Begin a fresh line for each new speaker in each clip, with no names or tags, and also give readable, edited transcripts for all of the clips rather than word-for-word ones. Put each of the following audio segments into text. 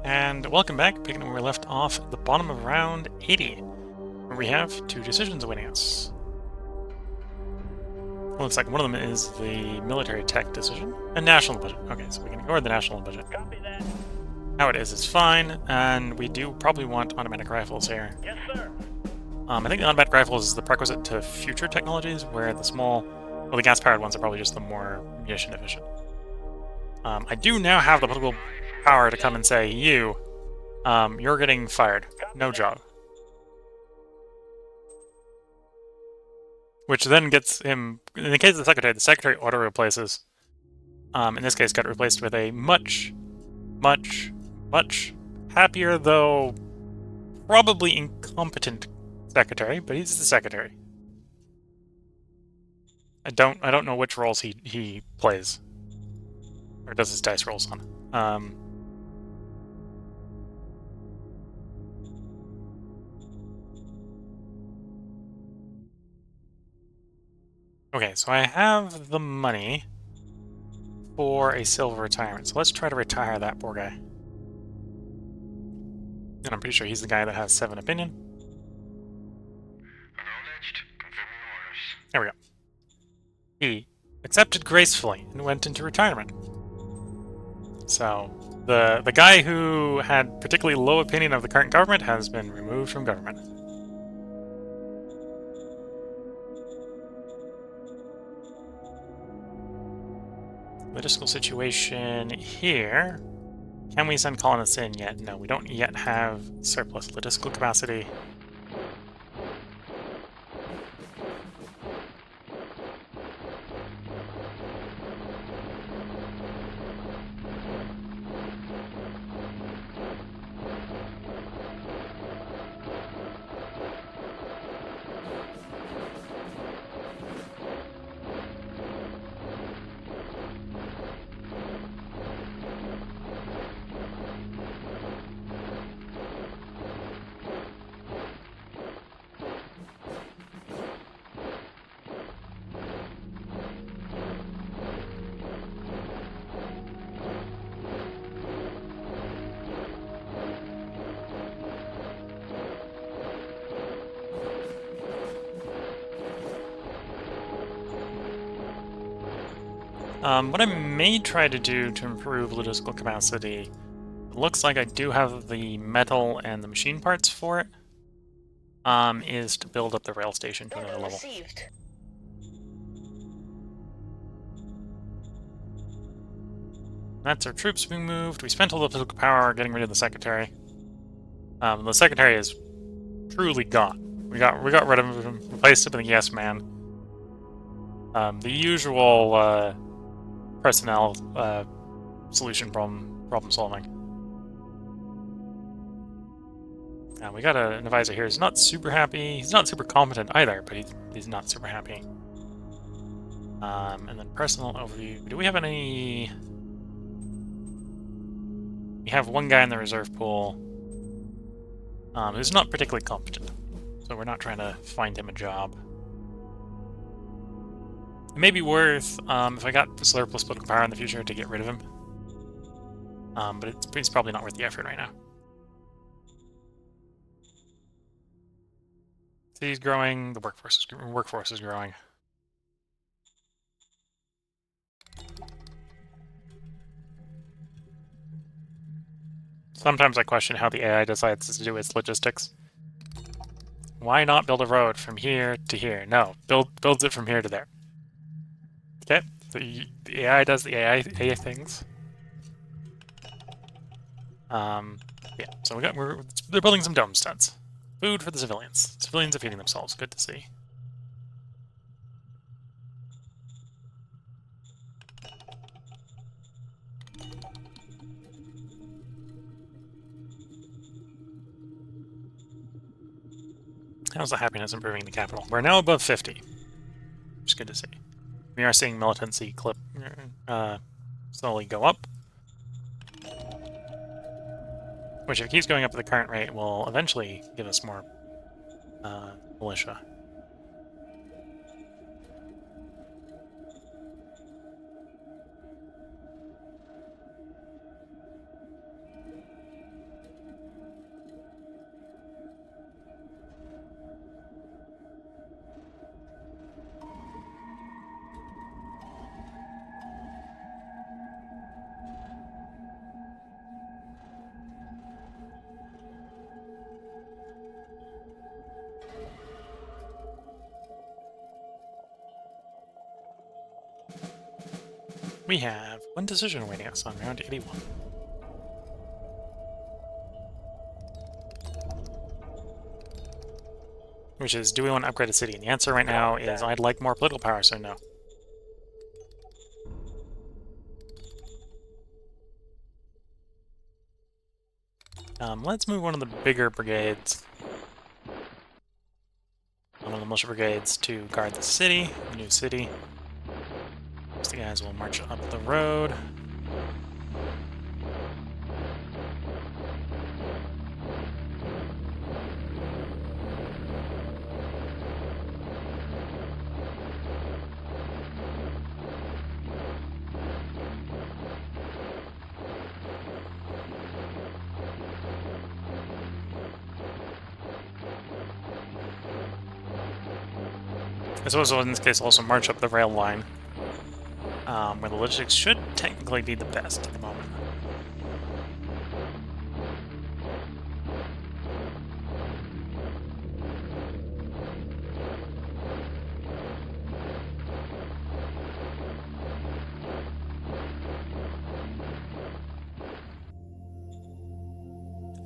And welcome back, picking up where we left off at the bottom of round 80, where we have two decisions awaiting us. It looks like one of them is the military tech decision and national budget. Okay, so we can ignore the national budget.
Copy that.
How it is fine, and we do probably want automatic rifles here.
Yes, sir.
I think the automatic rifles is the prerequisite to future technologies, where the the gas-powered ones are probably just the more munition efficient. I do now have the political power to come and say, you're getting fired. No job. Which then gets him, in the case of the secretary auto-replaces. In this case, got replaced with a much happier, though probably incompetent secretary, but he's the secretary. I don't know which roles he plays, or does his dice rolls on. Okay, so I have the money for a silver retirement, so let's try to retire that poor guy. And I'm pretty sure he's the guy that has 7 opinion.
Acknowledged. Confirming orders.
There we go. He accepted gracefully and went into retirement. So the guy who had particularly low opinion of the current government has been removed from government. Logistical situation here. Can we send colonists in yet? No, we don't yet have surplus logistical capacity. What I may try to do to improve logistical capacity, it looks like I do have the metal and the machine parts for it, is to build up the rail station to another level. That's our troops being moved. We spent all the political power getting rid of the secretary. The secretary is truly gone. We got rid of him, replaced him with a yes man. The usual personnel solution problem solving. Now we got an advisor here who's not super happy. He's not super competent either, but he's not super happy. And then personal overview. Do we have any? We have one guy in the reserve pool who's not particularly competent, so we're not trying to find him a job. It may be worth, if I got surplus political power in the future, to get rid of him. But it's probably not worth the effort right now. City's growing, the workforce is growing. Sometimes I question how the AI decides to do its logistics. Why not build a road from here to here? No, builds it from here to there. Okay, so the AI does the AI things. Yeah, so they're building some dome studs. Food for the civilians. Civilians are feeding themselves. Good to see. How's the happiness improving in the capital? We're now above 50. Which is good to see. We are seeing militancy slowly go up. Which, if it keeps going up at the current rate, will eventually give us more militia. We have one decision awaiting us on round 81. Which is, do we want to upgrade a city? And the answer right now is I'd like more political power, so no. Let's move one of the bigger brigades, one of the militia brigades, to guard the city, the new city. These guys will march up the road. I suppose in this case also march up the rail line, where the logistics should technically be the best at the moment.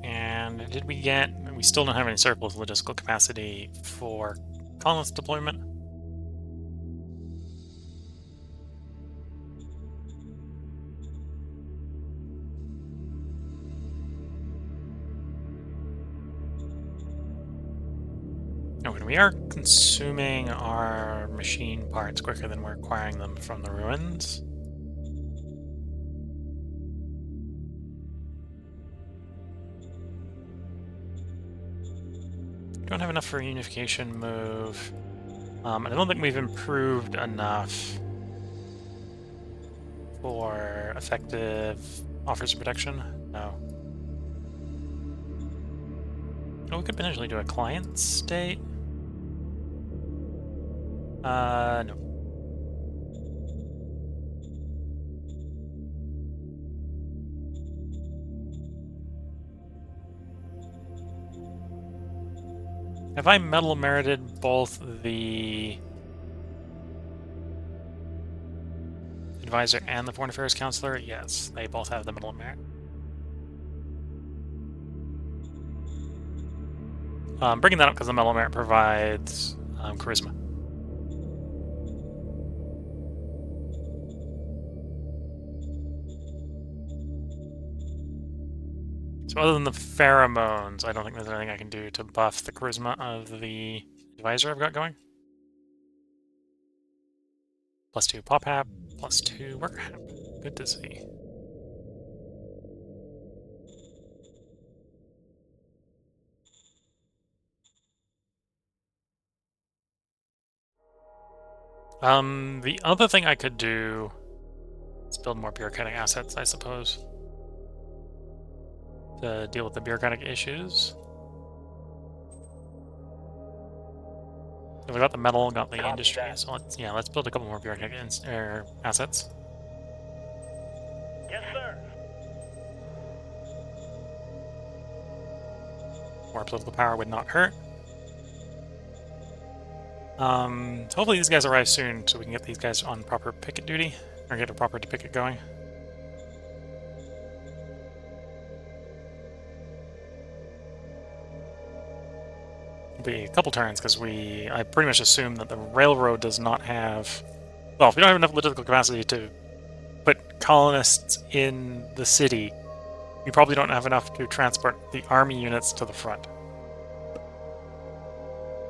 And did we get... We still don't have any surplus logistical capacity for colonist deployment. Oh, and we are consuming our machine parts quicker than we're acquiring them from the ruins. We don't have enough for a unification move. And I don't think we've improved enough for effective offers of protection. No. Oh, we could potentially do a client state. No. Have I metal merited both the advisor and the foreign affairs counselor? Yes, they both have the metal merit. Bringing that up because the metal merit provides charisma. So other than the pheromones, I don't think there's anything I can do to buff the charisma of the advisor I've got going. +2 pop hap, +2 worker hap. Good to see. The other thing I could do is build more bureaucratic assets, I suppose, to deal with the bureaucratic issues. We got the metal, got the industry, so let's build a couple more bureaucratic assets.
Yes, sir.
More political power would not hurt. Hopefully these guys arrive soon so we can get these guys on proper picket duty, or get a proper picket going. It'll be a couple turns because I pretty much assume that the railroad does not have... Well, if we don't have enough logistical capacity to put colonists in the city, we probably don't have enough to transport the army units to the front.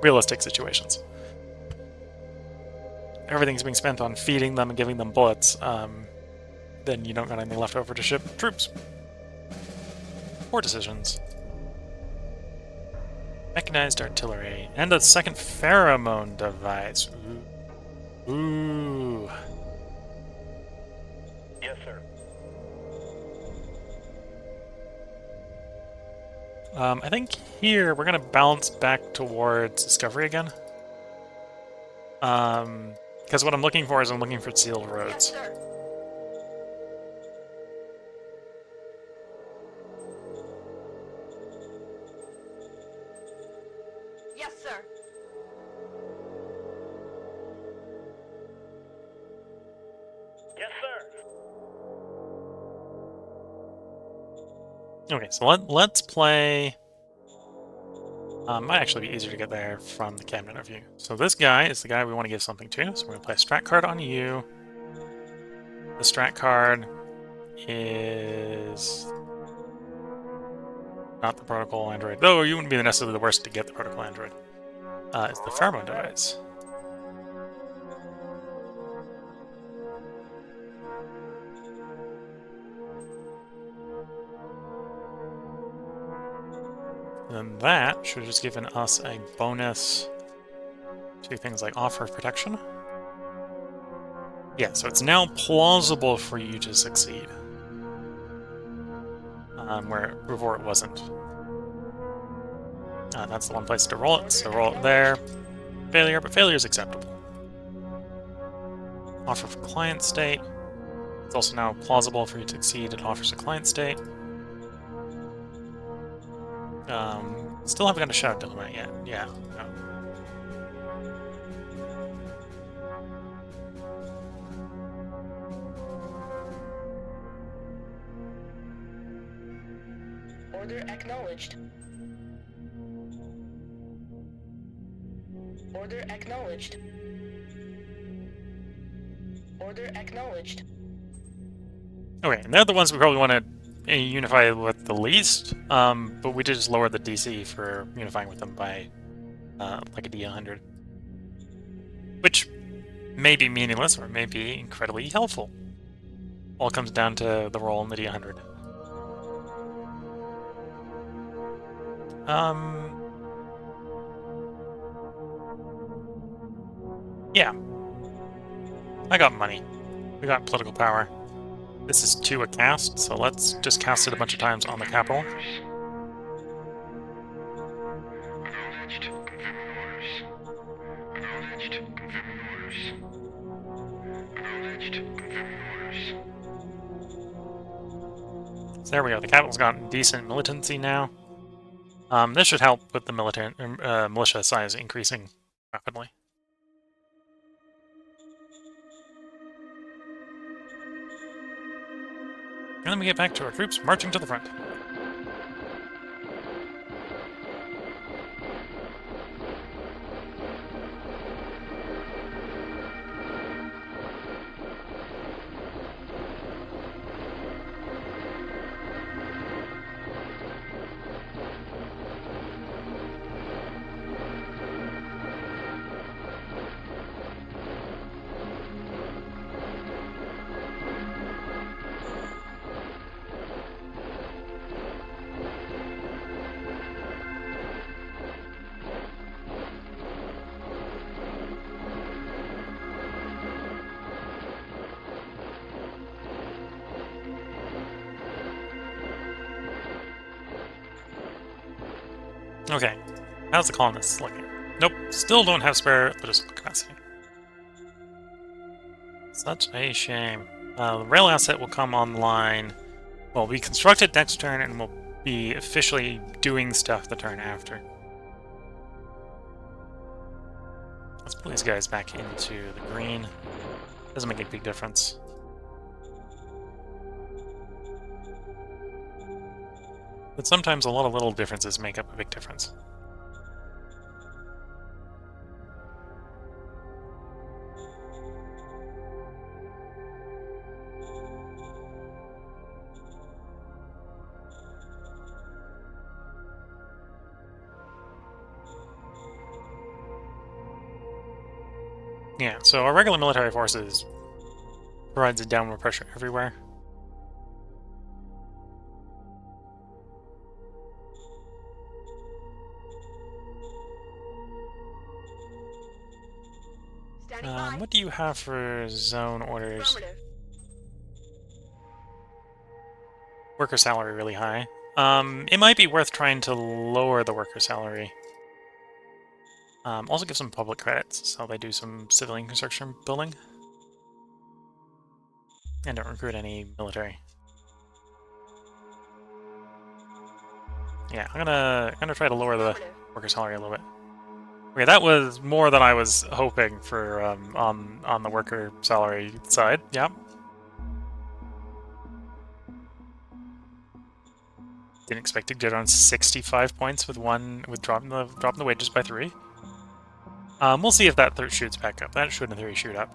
Realistic situations. Everything's being spent on feeding them and giving them bullets, then you don't got anything left over to ship troops. Poor decisions. Mechanized artillery. And a second pheromone device. Ooh. Ooh.
Yes, sir.
I think here we're going to balance back towards discovery again. Because what I'm looking for is I'm looking for sealed roads.
Yes, sir. Yes, sir.
Yes, sir.
Okay, so let's play... might actually be easier to get there from the cabinet of view. So this guy is the guy we want to give something to, so we're going to play a strat card on you. The strat card is... not the protocol android, though you wouldn't be necessarily the worst to get the protocol android. It's the pheromone device. And that should have just given us a bonus to things like offer of protection. Yeah, so it's now plausible for you to succeed. Where before it wasn't. That's the one place to roll it, so roll it there. Failure, but failure is acceptable. Offer for client state. It's also now plausible for you to succeed. It offers a client state. Still haven't got a shadow diplomat yet. Yeah. No.
Order acknowledged. Order acknowledged. Order acknowledged.
Okay, and they're the ones we probably want to unify with the least, but we did just lower the DC for unifying with them by like a D100. Which may be meaningless, or may be incredibly helpful. All comes down to the roll in the D100. Yeah. I got money. We got political power. This is 2 a cast, so let's just cast it a bunch of times on the capital.
Acknowledged. Confirming orders. Acknowledged. Confirming orders. Acknowledged. Confirming orders.
So there we go. The capital's got decent militancy now. This should help with the militia size increasing rapidly. And then we get back to our troops marching to the front. Okay, how's the colonists looking? Nope, still don't have spare logistical capacity. Such a shame. The rail asset will come online. Well, we constructed next turn and we'll be officially doing stuff the turn after. Let's pull these guys back into the green. Doesn't make a big difference. But sometimes a lot of little differences make up a big difference. Yeah, so our regular military forces provides a downward pressure everywhere. What do you have for zone orders? Worker salary really high. It might be worth trying to lower the worker salary. Also give some public credits, so they do some civilian construction building. And don't recruit any military. Yeah, I'm gonna try to lower the worker salary a little bit. Okay, that was more than I was hoping for on the worker salary side. Yep. Didn't expect to get on 65 points with dropping the wages by 3. We'll see if that shoots back up. That should in theory shoot up.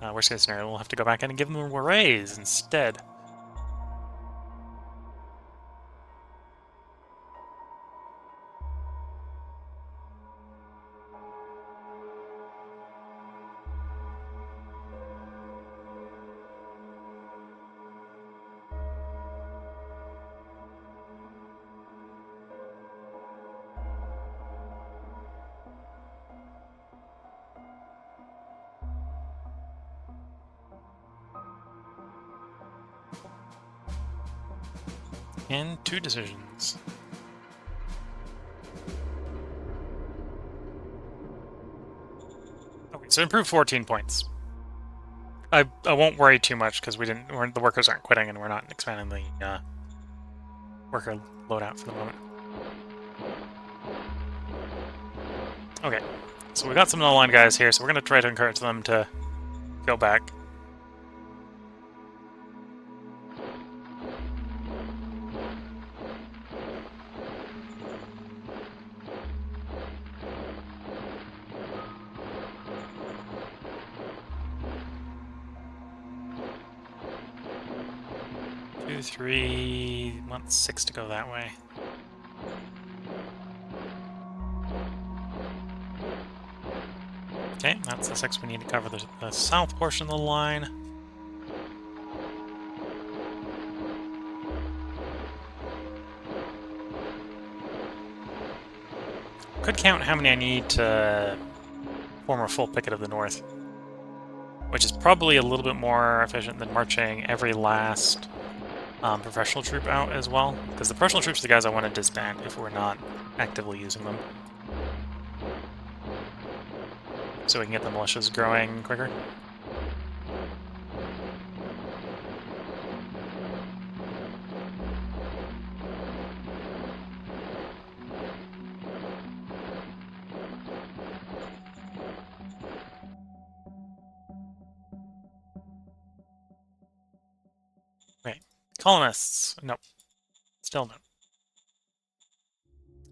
Worst case scenario, we'll have to go back in and give them a raise instead. And 2 decisions. Okay, so improved 14 points. I won't worry too much because the workers aren't quitting and we're not expanding the worker loadout for the moment. Okay, so we got some null-line guys here, so we're going to try to encourage them to go back. Two, 3, want 6 to go that way. Okay, that's the 6 we need to cover the south portion of the line. Could count how many I need to form a full picket of the north, which is probably a little bit more efficient than marching every last professional troop out as well, because the professional troops are the guys I want to disband if we're not actively using them. So we can get the militias growing quicker. Okay, colonists. Nope. Still no.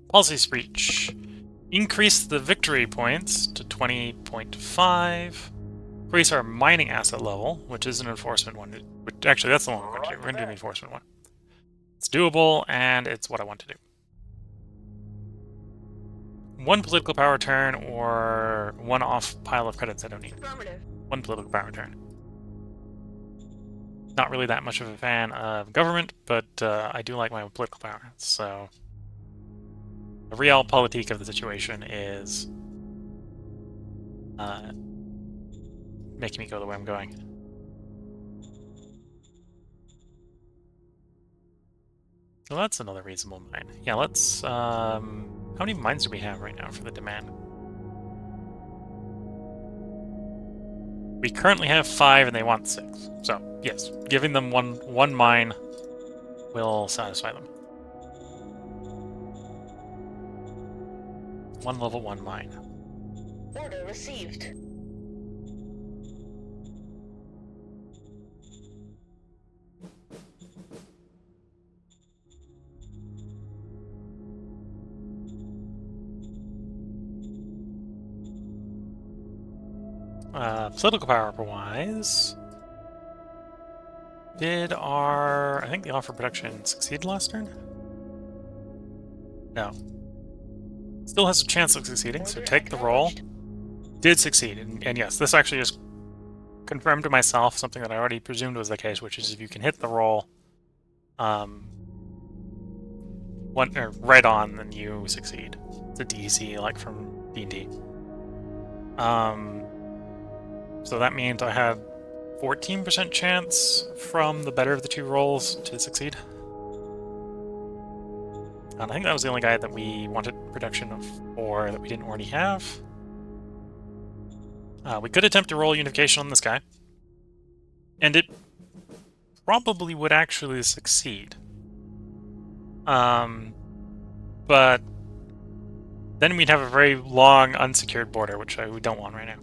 Policy speech. Increase the victory points to 20.5. Increase our mining asset level, which is an enforcement one. Actually, that's the one we're going to do. We're going to do the enforcement one. It's doable, and it's what I want to do. 1 political power turn or 1 off pile of credits I don't need. 1 political power turn. Not really that much of a fan of government, but I do like my political power, so... The realpolitik of the situation is making me go the way I'm going. So that's another reasonable mine. Yeah, let's... how many mines do we have right now for the demand? We currently have 5 and they want 6. So, yes, giving them one mine will satisfy them. 1 level 1 mine.
Order received.
Political power-wise, did I think the offer production succeed last turn? No. Still has a chance of succeeding, so take the roll. Did succeed, and yes, this actually just confirmed to myself something that I already presumed was the case, which is if you can hit the roll right on, then you succeed. It's a DC, like from D&D. So that means I had 14% chance from the better of the 2 rolls to succeed. And I think that was the only guy that we wanted production of 4 that we didn't already have. We could attempt to roll unification on this guy. And it probably would actually succeed. But then we'd have a very long unsecured border, which we don't want right now.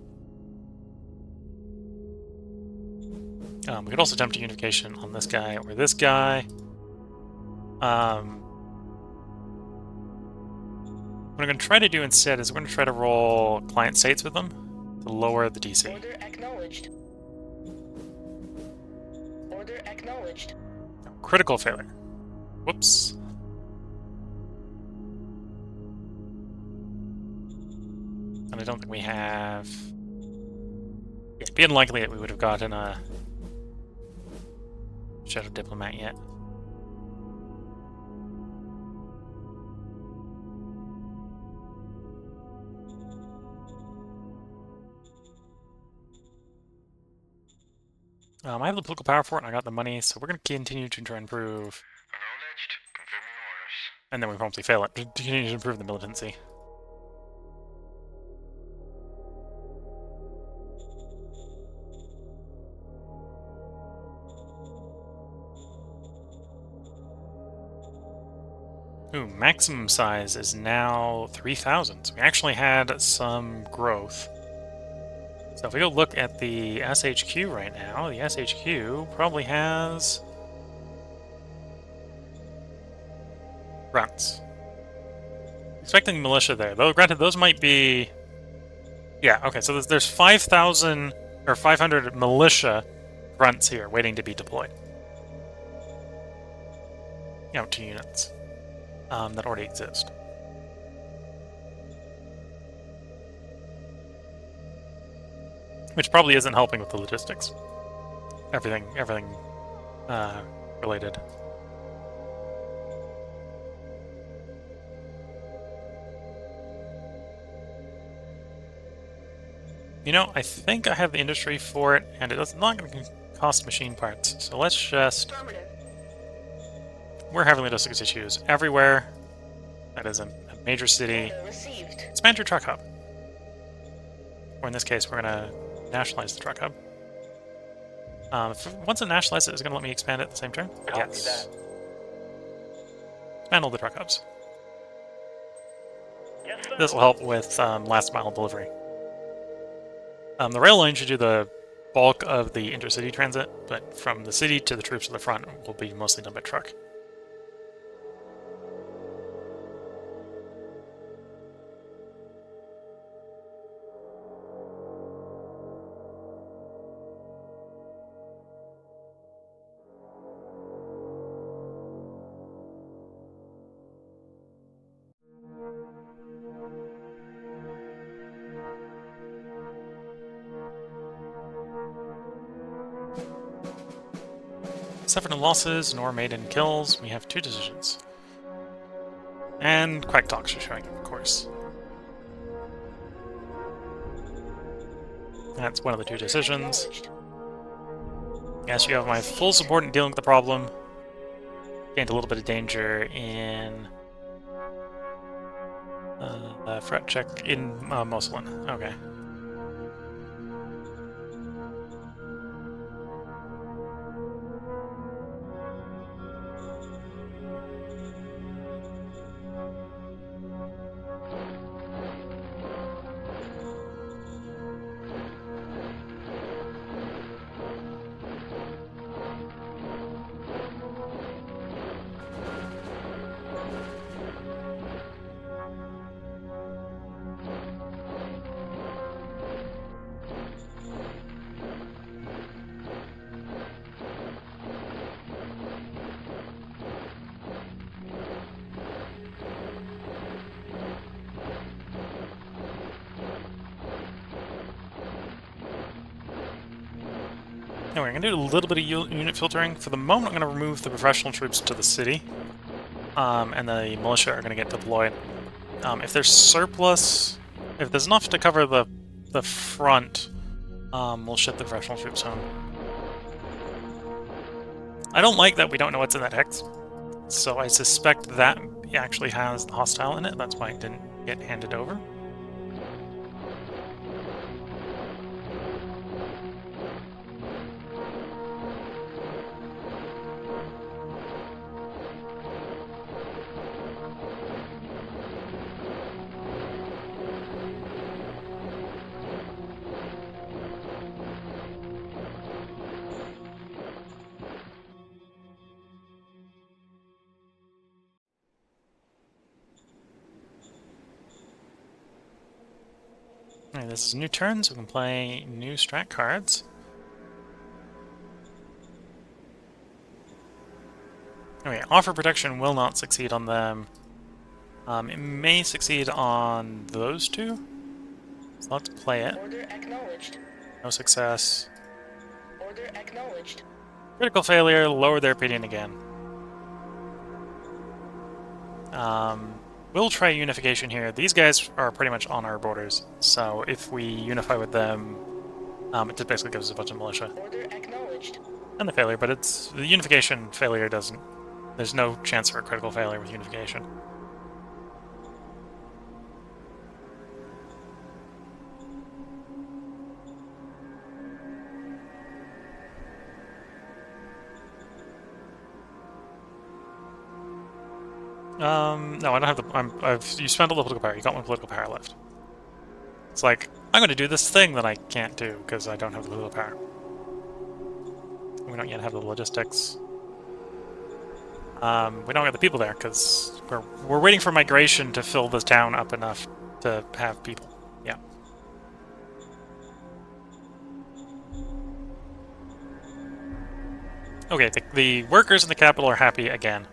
We could also attempt a unification on this guy or this guy. What I'm going to try to do instead is we're going to try to roll client states with them to lower the DC.
Order acknowledged. Order acknowledged.
Critical failure. Whoops. And I don't think we have... Yeah, it'd be unlikely that we would have gotten a Shadow Diplomat yet. I have the political power for it, and I got the money, so we're going to continue to try and improve.
Acknowledged. Confirming orders.
And then we promptly fail it. Continue to improve the militancy. Ooh, maximum size is now 3,000. So we actually had some growth. So if we go look at the SHQ right now, the SHQ probably has grunts. Expecting militia there, though. Granted, those might be... Yeah, okay, so there's 5,000 or 500 militia grunts here waiting to be deployed. You know, 2 units that already exist. Which probably isn't helping with the logistics. Everything related. You know, I think I have the industry for it, and it's not going to cost machine parts. So let's just... We're having logistics issues everywhere. That is a major city. Expand your truck hub. Or in this case, we're going to nationalize the truck hub. Once it nationalizes it, is it going to let me expand it at the same turn? Yes. Expand all the truck hubs. This will help with last mile delivery. The rail line should do the bulk of the intercity transit, but from the city to the troops at the front will be mostly done by truck. Suffered no losses, nor made any kills. We have 2 decisions. And Quack Talks are showing up, of course. That's one of the 2 decisions. Yes, you have my full support in dealing with the problem. Gained a little bit of danger in... threat check in Mosulin. Okay. Anyway, I'm going to do a little bit of unit filtering. For the moment, I'm going to remove the professional troops to the city. And the militia are going to get deployed. If there's surplus... If there's enough to cover the front, we'll ship the professional troops home. I don't like that we don't know what's in that hex. So I suspect that actually has the hostile in it. That's why it didn't get handed over. Okay, this is a new turn, so we can play new strat cards. Okay, offer protection will not succeed on them. It may succeed on those two. So let's play it.
Order acknowledged.
No success.
Order acknowledged.
Critical failure, lower their opinion again. We'll try unification here. These guys are pretty much on our borders, so if we unify with them, it just basically gives us a bunch of militia.
Order acknowledged.
And the failure, but it's the unification failure doesn't. There's no chance for a critical failure with unification. No, I don't have the. You spent all the political power. You got one political power left. It's like I'm going to do this thing that I can't do because I don't have the political power. We don't yet have the logistics. We don't have the people there because we're waiting for migration to fill this town up enough to have people. Yeah. Okay, the workers in the capital are happy again.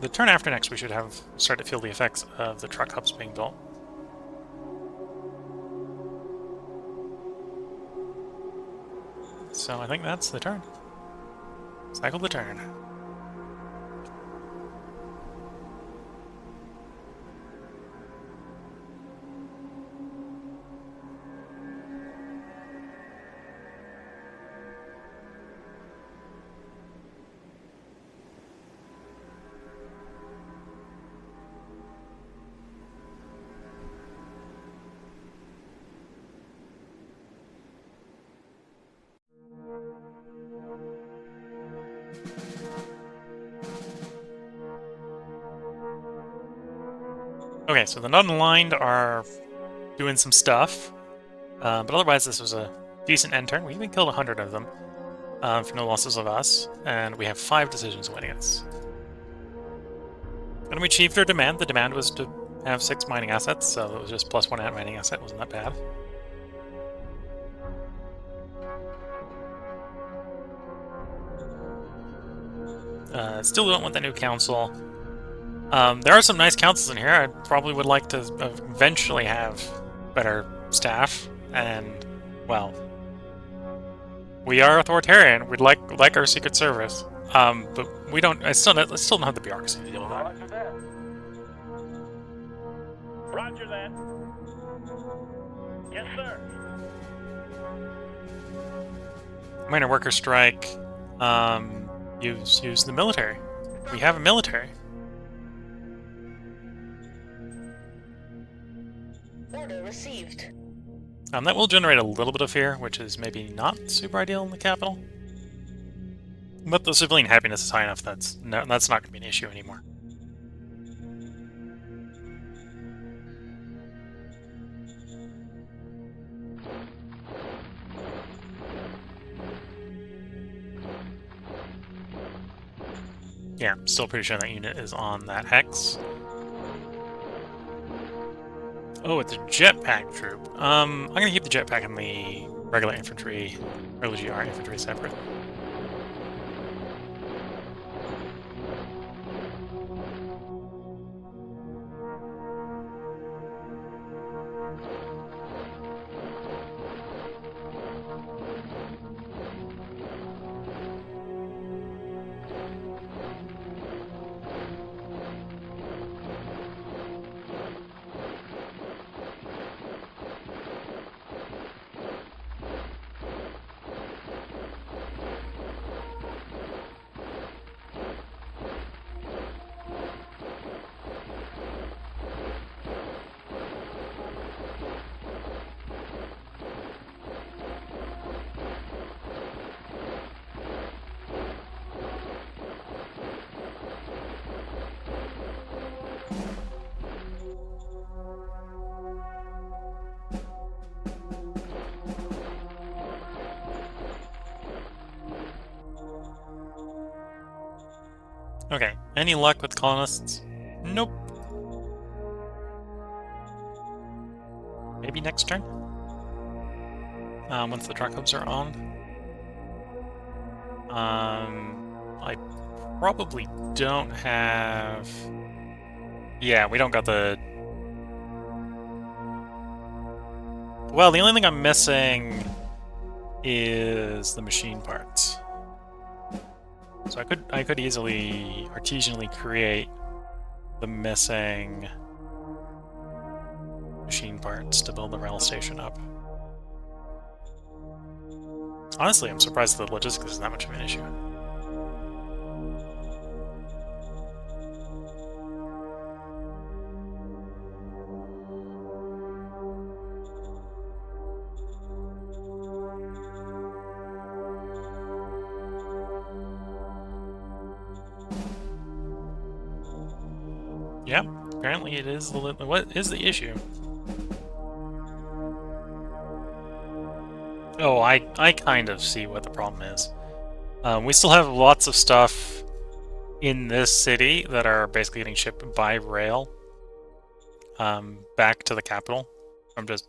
The turn after next, we should have start to feel the effects of the truck hubs being built. So I think that's the turn. Cycle the turn. Okay, so the non-aligned are doing some stuff, but otherwise this was a decent end turn. We even killed 100 of them for no losses of us, and we have 5 decisions awaiting us. And we achieved our demand. The demand was to have 6 mining assets, so it was just +1 mining asset. Wasn't that bad? Still don't want the new council. There are some nice councils in here. I probably would like to eventually have better staff, and, well, we are authoritarian. We'd like our Secret Service, but we don't. I still don't have the bureaucracy to deal with that.
Roger that. Roger that. Yes, sir.
Minor worker strike. Use the military. We have a military.
Order received.
That will generate a little bit of fear, which is maybe not super ideal in the capital. But the civilian happiness is high enough that's not going to be an issue anymore. Yeah, I'm still pretty sure that unit is on that hex. Oh, it's a jetpack troop. I'm gonna keep the jetpack and the regular infantry, or the GR infantry separate. Okay, any luck with colonists? Nope. Maybe next turn? Once the truck hubs are on. I probably don't have... Yeah, we don't got the... Well, the only thing I'm missing is the machine parts. So I could easily artisanally create the missing machine parts to build the rail station up. Honestly, I'm surprised the logistics isn't that much of an issue. Yeah, apparently it is the... What is the issue? Oh, I kind of see what the problem is. We still have lots of stuff in this city that are basically getting shipped by rail back to the capital from just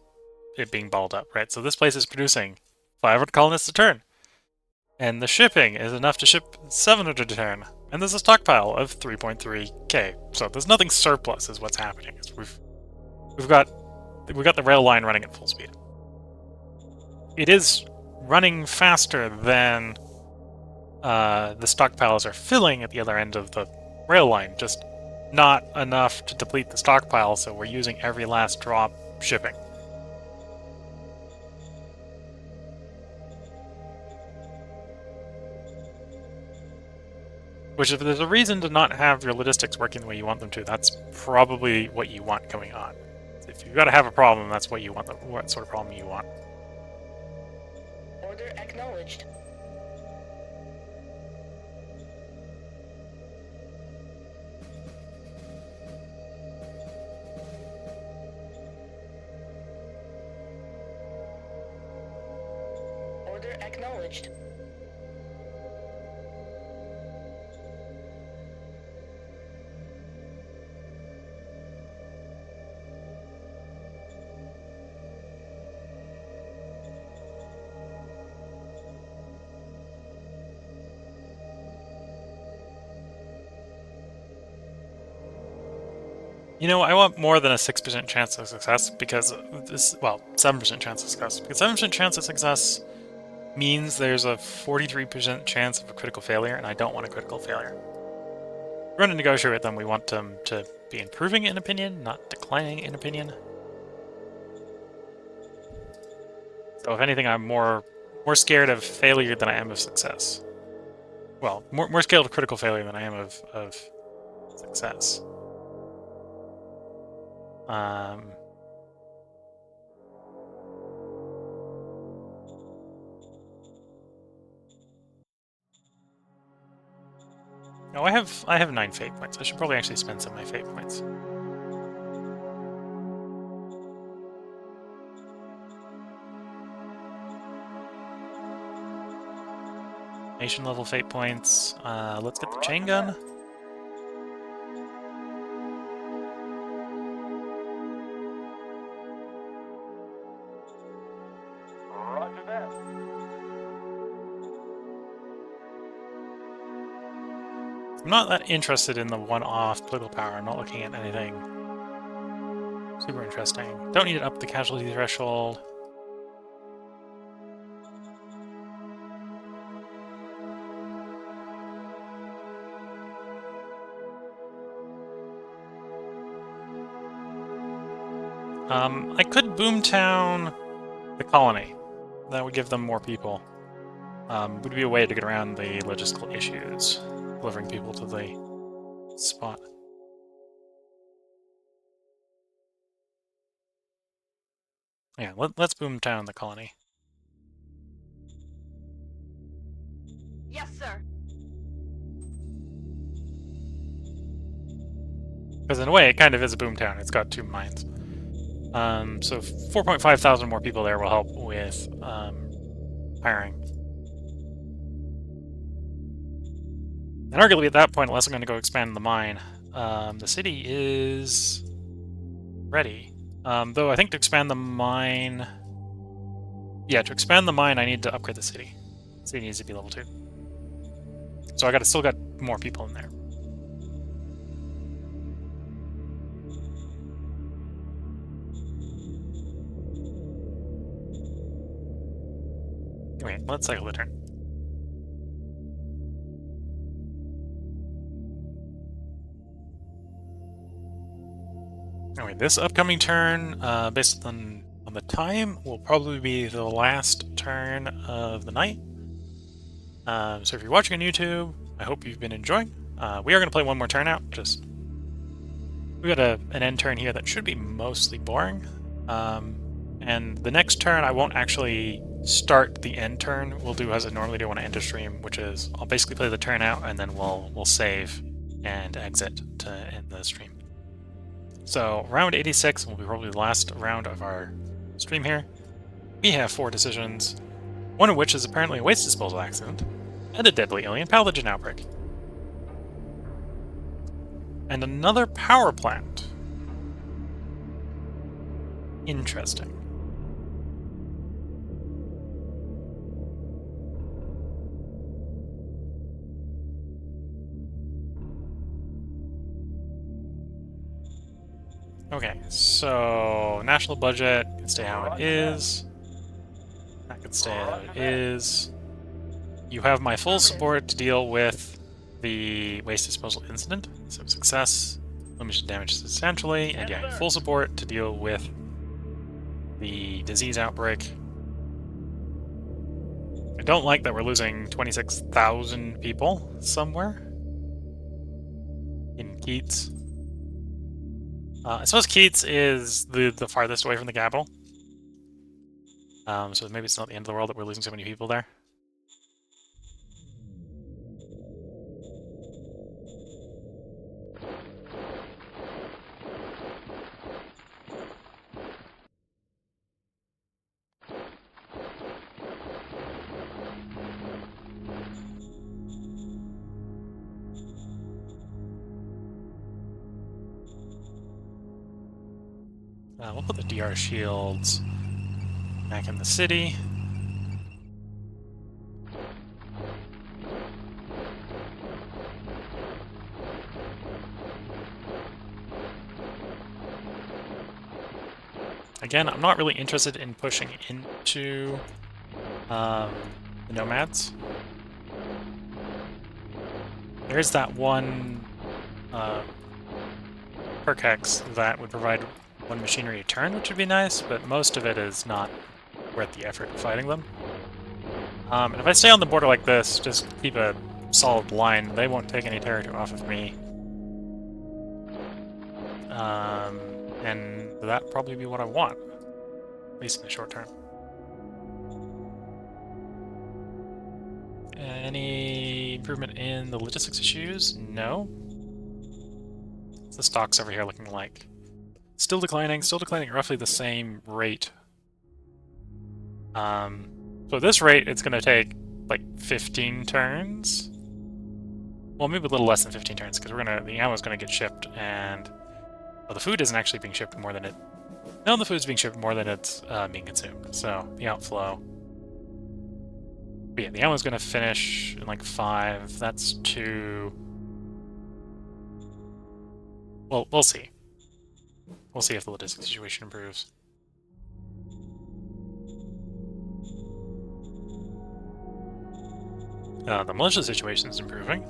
it being balled up, right? So this place is producing 500 colonists a turn. And the shipping is enough to ship 700 a turn. And there's a stockpile of 3.3k. So there's nothing surplus is what's happening. We've got the rail line running at full speed. It is running faster than the stockpiles are filling at the other end of the rail line, just not enough to deplete the stockpile, so we're using every last drop shipping. Which, if there's a reason to not have your logistics working the way you want them to, that's probably what you want going on. If you've got to have a problem, that's what you want. What sort of problem you want.
Order acknowledged. Order acknowledged.
You know, I want more than a 6% chance of success because this, well, 7% chance of success. Because 7% chance of success means there's a 43% chance of a critical failure, and I don't want a critical failure. We're going to negotiate with them. We want them to be improving in opinion, not declining in opinion. So if anything, I'm more scared of failure than I am of success. Well, more scared of critical failure than I am of success. No, I have 9 fate points. I should probably actually spend some of my fate points. Nation level fate points. Let's get the chain gun.
Roger that.
I'm not that interested in the one-off political power. I'm not looking at anything super interesting. Don't need to up the casualty threshold. I could boomtown the colony. That would give them more people. Would be a way to get around the logistical issues, delivering people to the spot. Yeah, let's boomtown the colony.
Yes, sir.
Because in a way, it kind of is a boomtown. It's got 2 mines. So 4.5 thousand more people there will help with hiring. And arguably at that point, unless I'm going to go expand the mine, the city is ready. Though I think to expand the mine... Yeah, to expand the mine, I need to upgrade the city. The city needs to be level 2. So I still got more people in there. Okay, let's cycle the turn. Anyway, this upcoming turn, based on the time, will probably be the last turn of the night. So if you're watching on YouTube, I hope you've been enjoying. We are going to play one more turn out. We got an end turn here that should be mostly boring. And the next turn, I won't actually start the end turn. We'll do as I normally do when I enter stream, which is I'll basically play the turn out and then we'll save and exit to end the stream. So round 86 will be probably the last round of our stream here. We have 4 decisions, one of which is apparently a waste disposal accident, and a deadly alien pathogen outbreak. And another power plant. Interesting. Okay, so national budget can stay how it is. That can stay how it is. You have my full support to deal with the waste disposal incident. So success, limits damage substantially, and yeah, full support to deal with the disease outbreak. I don't like that we're losing 26,000 people somewhere in Keats. I suppose Keats is the farthest away from the capital. So maybe it's not the end of the world that we're losing so many people there. We'll put the DR shields back in the city. Again, I'm not really interested in pushing into the nomads. There is that one perk hex that would provide 1 machinery a turn, which would be nice, but most of it is not worth the effort of fighting them. And if I stay on the border like this, just keep a solid line, they won't take any territory off of me. And that'd probably be what I want, at least in the short term. Any improvement in the logistics issues? No. What's the stocks over here looking like? Still declining at roughly the same rate. So at this rate, it's going to take like 15 turns. Well, maybe a little less than 15 turns, because the ammo's going to get shipped, and well, the food isn't actually being shipped more than it. No, the food's being shipped more than it's being consumed. So the outflow. But yeah, the ammo's going to finish in like 5. That's 2. Well, we'll see. We'll see if the logistics situation improves. The militia situation is improving.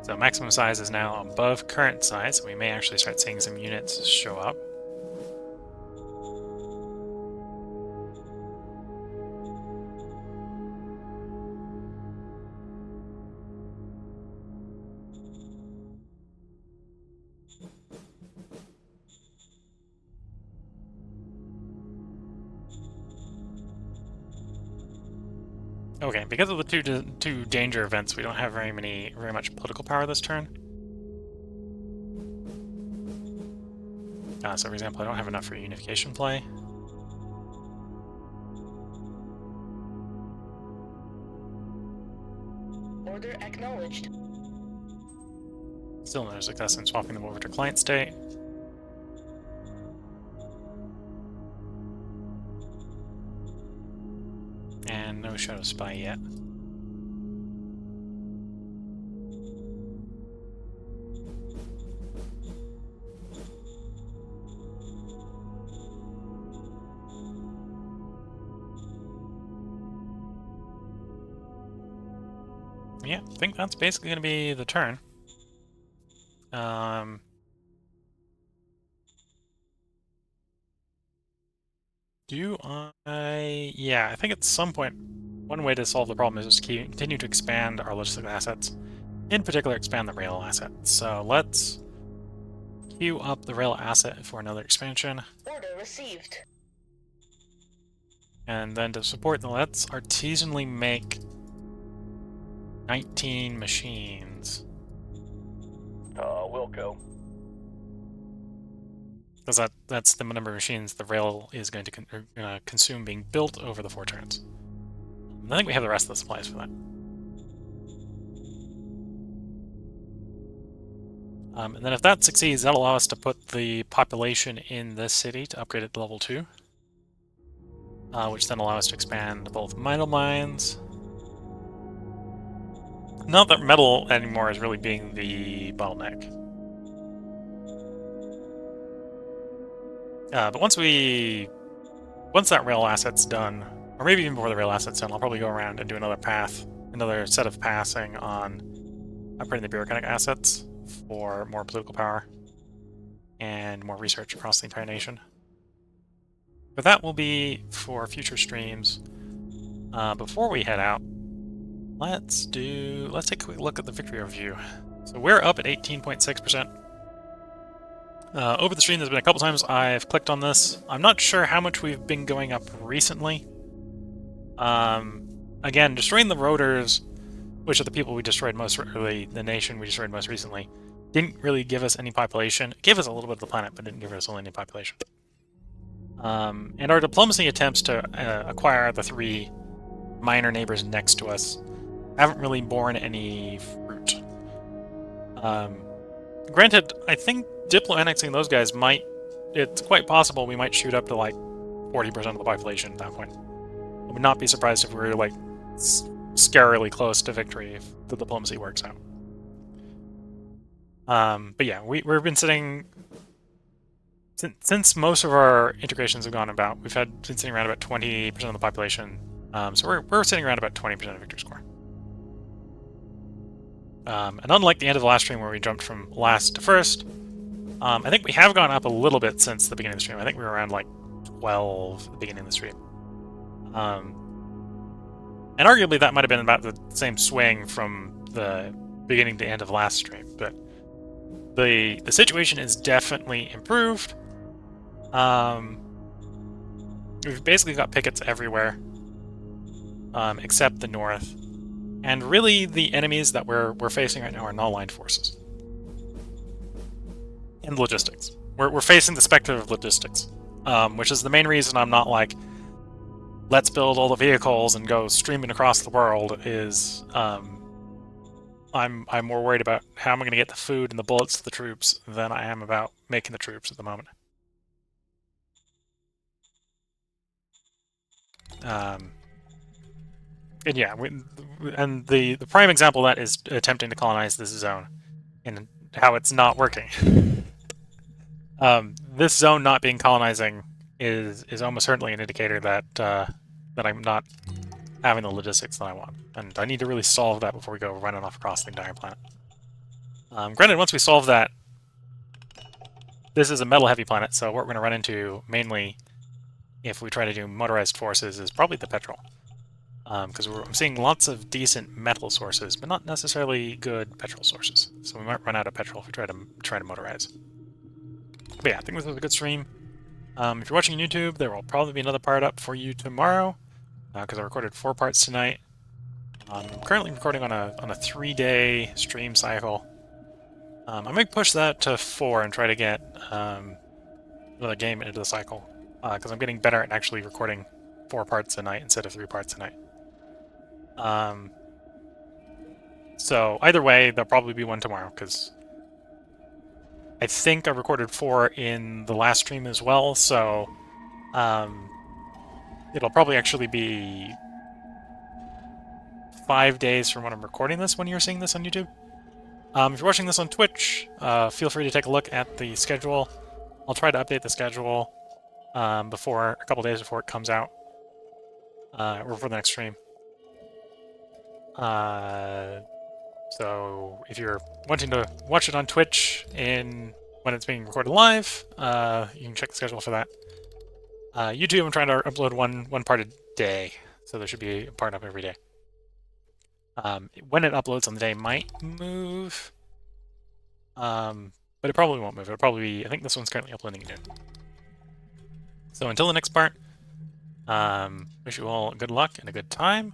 So maximum size is now above current size, so we may actually start seeing some units show up. Okay, because of the two danger events, we don't have very much political power this turn. So for example, I don't have enough for unification play.
Order acknowledged.
Still no success in swapping them over to client state. And no Shadow Spy yet. Yeah, I think that's basically going to be the turn. Yeah, I think at some point, one way to solve the problem is just continue to expand our logistical assets. In particular, expand the rail asset. So let's queue up the rail asset for another expansion.
Order received.
And then to support them, let's artisanally make 19 machines.
Wilco.
Because that's the number of machines the rail is going to consume being built over the 4 turns. I think we have the rest of the supplies for that. And then if that succeeds, that'll allow us to put the population in this city to upgrade it to level 2. Which then allow us to expand both metal mines. Not that metal anymore is really being the bottleneck. But once that rail asset's done, or maybe even before the rail asset's done, I'll probably go around and do another set of passing on upgrading the bureaucratic assets for more political power and more research across the entire nation. But that will be for future streams. Before we head out, let's take a quick look at the victory overview. So we're up at 18.6%. Over the stream, there's been a couple times I've clicked on this. I'm not sure how much we've been going up recently. Again, destroying the roaders, which are the people we destroyed most, or the nation we destroyed most recently, didn't really give us any population. It gave us a little bit of the planet, but didn't give us any population. And our diplomacy attempts to acquire the 3 minor neighbors next to us haven't really borne any fruit. Granted, I think diplo-annexing those guys it's quite possible we might shoot up to like 40% of the population at that point. I would not be surprised if we were like scarily close to victory if the diplomacy works out. But yeah, we've been sitting... Since most of our integrations have gone about, we've been sitting around about 20% of the population. So we're sitting around about 20% of victory score. And unlike the end of the last stream where we jumped from last to first, I think we have gone up a little bit since the beginning of the stream. I think we were around like 12 at the beginning of the stream. And arguably that might have been about the same swing from the beginning to end of last stream, but the situation is definitely improved. We've basically got pickets everywhere, except the north. And really, the enemies that we're facing right now are non-aligned forces. And logistics. We're facing the specter of logistics, which is the main reason I'm not like, let's build all the vehicles and go streaming across the world, is I'm more worried about how am I going to get the food and the bullets to the troops than I am about making the troops at the moment. And yeah, and the prime example of that is attempting to colonize this zone, and how it's not working. This zone not being colonizing is almost certainly an indicator that that I'm not having the logistics that I want, and I need to really solve that before we go running off across the entire planet. Granted, once we solve that, this is a metal-heavy planet, so what we're going to run into mainly, if we try to do motorized forces, is probably the petrol. Because I'm seeing lots of decent metal sources, but not necessarily good petrol sources. So we might run out of petrol if we try to motorize. But yeah, I think this was a good stream. If you're watching YouTube, there will probably be another part up for you tomorrow, because I recorded 4 parts tonight. I'm currently recording on a 3-day stream cycle. I might push that to 4 and try to get another game into the cycle, because I'm getting better at actually recording 4 parts a night instead of 3 parts a night. So either way, there'll probably be one tomorrow, because I think I recorded 4 in the last stream as well, so it'll probably actually be 5 days from when I'm recording this when you're seeing this on YouTube. If you're watching this on Twitch, feel free to take a look at the schedule. I'll try to update the schedule before a couple days before it comes out, or for the next stream. So if you're wanting to watch it on Twitch when it's being recorded live, you can check the schedule for that. YouTube, I'm trying to upload one part a day, so there should be a part up every day. When it uploads on the day might move, but it probably won't move. It'll probably be, I think this one's currently uploading at noon. So until the next part, wish you all good luck and a good time.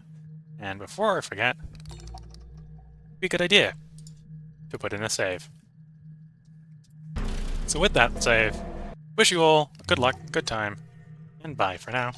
And before I forget, it'd be a good idea to put in a save. So with that save, wish you all good luck, good time, and bye for now.